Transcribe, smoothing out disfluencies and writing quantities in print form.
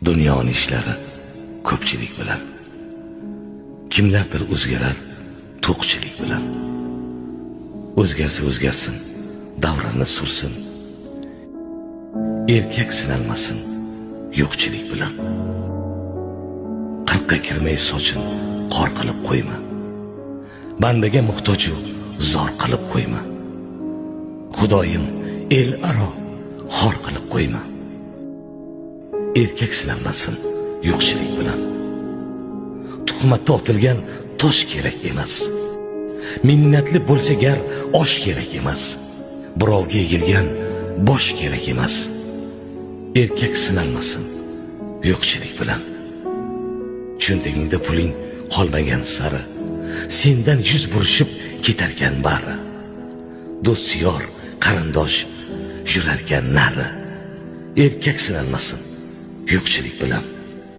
Dunyoning ishlari ko'pchilik bilan, kimlardir o'zgarar to'qchilik bilan. O'zgarsa o'zgarsin, davrini sursin, erkak sinalmasin yo'qchilik bilan. Qirqqa kirmay sochin qor qilib qo'yma, bandaga muhtoju zor qilib qo'yma. Xudoyim el aro xor qilib qo'yma, erkak sinalmasin yo'qchilik bilan. Tuhmatda otilgan tosh kerak emas, minnatli bo'lsa gar osh kerak emas, birovga egilgan bosh kerak emas, erkak sinalmasin yo'qchilik bilan. Cho'ntagingda puling qolmagan sari, sendan yuz burishib ketarkan bari. Do'st yor qarindosh yurarkan nari, erkak sinalmasin yo'qchilik bilan.